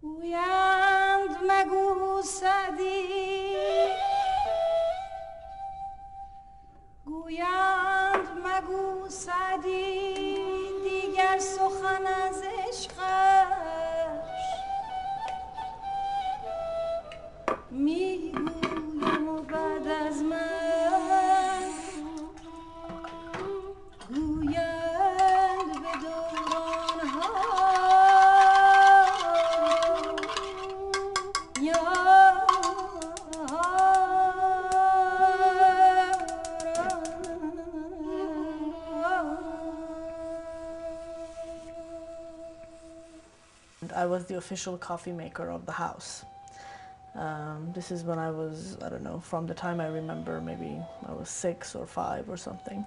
گویند مگو سعدی گویند مگو سعدی دیگر سخن از عشقش میگویم و بعد از من گویند به دورانها I was the official coffee maker of the house. This is when I was, I don't know, from the time I remember, maybe I was 6 or 5 or something.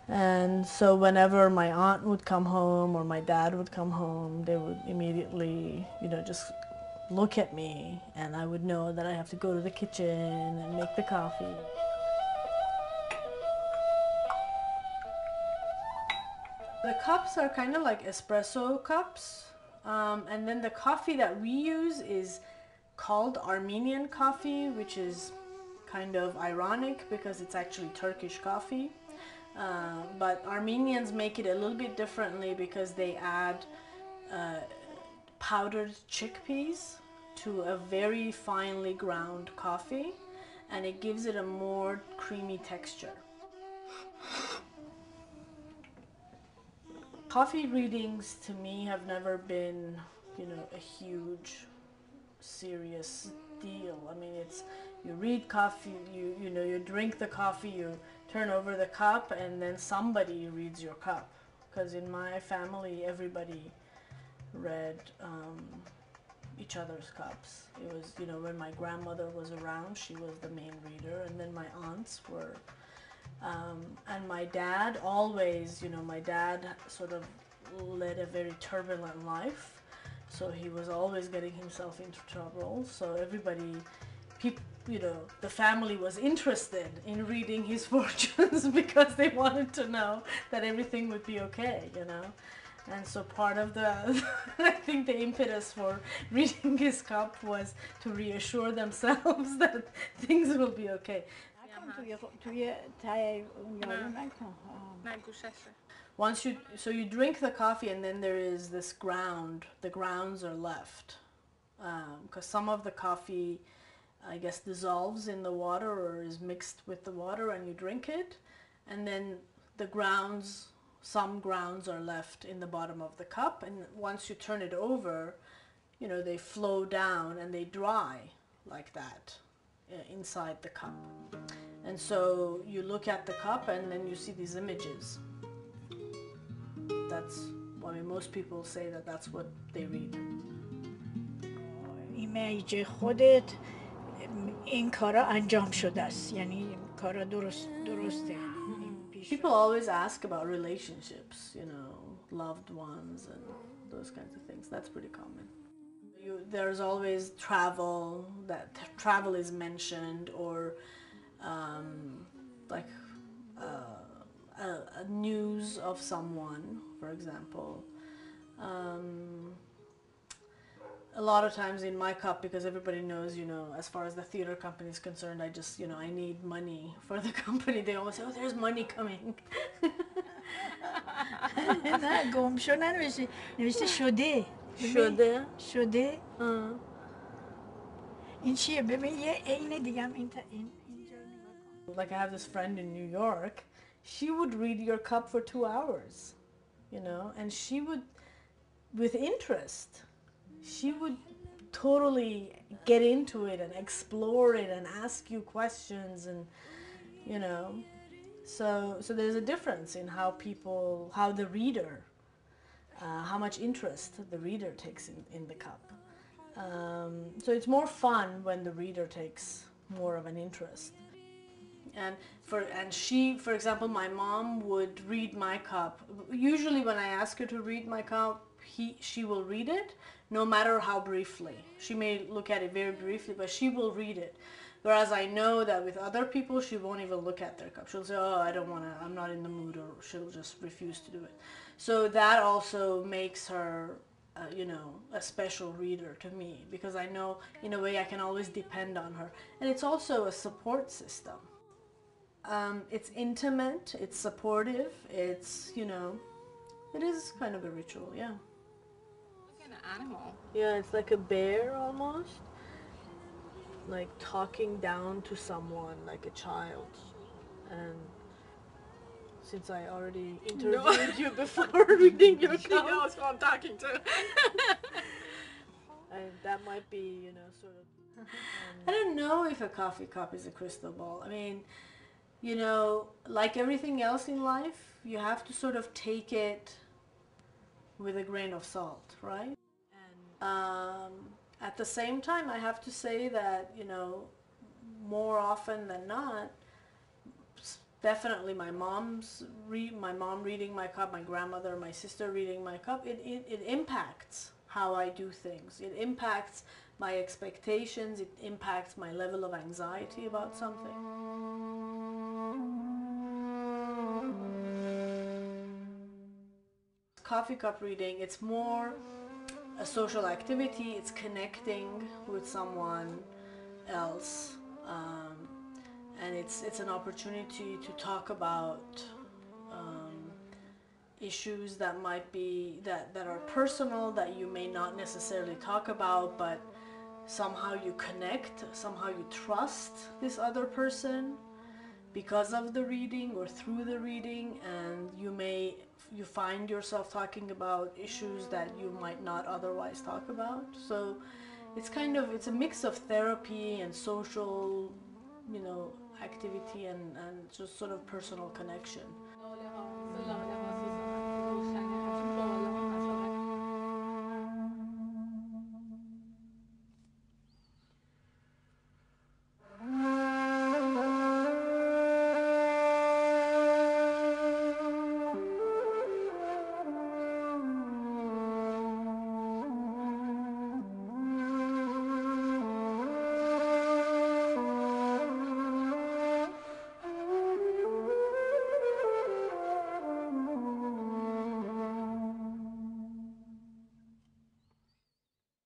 And so whenever my aunt would come home or my dad would come home, they would immediately, just look at me, and I would know that I have to go to the kitchen and make the coffee. The cups are kind of like espresso cups, and then the coffee that we use is called Armenian coffee, which is kind of ironic because it's actually Turkish coffee. But Armenians make it a little bit differently because they add powdered chickpeas to a very finely ground coffee, and it gives it a more creamy texture. Coffee readings to me have never been, a huge, serious deal. I mean, it's, you read coffee, you drink the coffee, you turn over the cup, and then somebody reads your cup. Because in my family, everybody read each other's cups. It was, when my grandmother was around, she was the main reader, and then my aunts were. And my dad always, my dad sort of led a very turbulent life, so he was always getting himself into trouble. So everybody, the family was interested in reading his fortunes because they wanted to know that everything would be okay, And so part of the, I think the impetus for reading his cup was to reassure themselves that things will be okay. So you drink the coffee, and then there is this ground. The grounds are left because some of the coffee, I guess, dissolves in the water or is mixed with the water, and you drink it, and then the grounds, some grounds are left in the bottom of the cup, and once you turn it over, they flow down and they dry like that inside the cup. And so you look at the cup and then you see these images. Most people say that that's what they read. ایمیج خودت این کارا انجام شده است، یعنی کارا درسته. People always ask about relationships, loved ones and those kinds of things. That's pretty common. There's always travel, that travel is mentioned, or like a news of someone, for example. A lot of times in my cup, because everybody knows, as far as the theater company is concerned, I just, I need money for the company. They always say, oh, there's money coming. نه گم شو نوشته شده. شده. این چیه؟ ببین یه عین دیگه هم اینجا نگاه کن. Like I have this friend in New York. She would read your cup for 2 hours, and she would, with interest, she would totally get into it and explore it and ask you questions, and so there's a difference in how the reader, how much interest the reader takes in the cup. So it's more fun when the reader takes more of an interest. And she, for example, my mom would read my cup. Usually when I ask her to read my cup, she will read it, no matter how briefly. She may look at it very briefly, but she will read it. Whereas I know that with other people, she won't even look at their cup. She'll say, oh, I don't want to, I'm not in the mood, or she'll just refuse to do it. So that also makes her you know, a special reader to me, because I know in a way I can always depend on her. And it's also a support system. It's intimate, it's supportive, it's, you know, it is kind of a ritual, yeah. Like an animal. Yeah, it's like a bear almost, like talking down to someone like a child. And since I already interviewed you before reading your She knows comments, who I'm talking to. that might be, you know, sort of. I don't know if a coffee cup is a crystal ball. I mean, you know, like everything else in life, you have to sort of take it with a grain of salt, right? And at the same time, I have to say that, you know, more often than not, definitely my mom reading my cup, my grandmother, my sister reading my cup, it impacts how I do things. It impacts my expectations. It impacts my level of anxiety about something. Coffee cup reading, it's more a social activity. It's connecting with someone else. And it's an opportunity to talk about issues that might be that are personal, that you may not necessarily talk about, but somehow you connect, somehow you trust this other person because of the reading or through the reading, and you find yourself talking about issues that you might not otherwise talk about. So it's a mix of therapy and social, you know, activity and just sort of personal connection.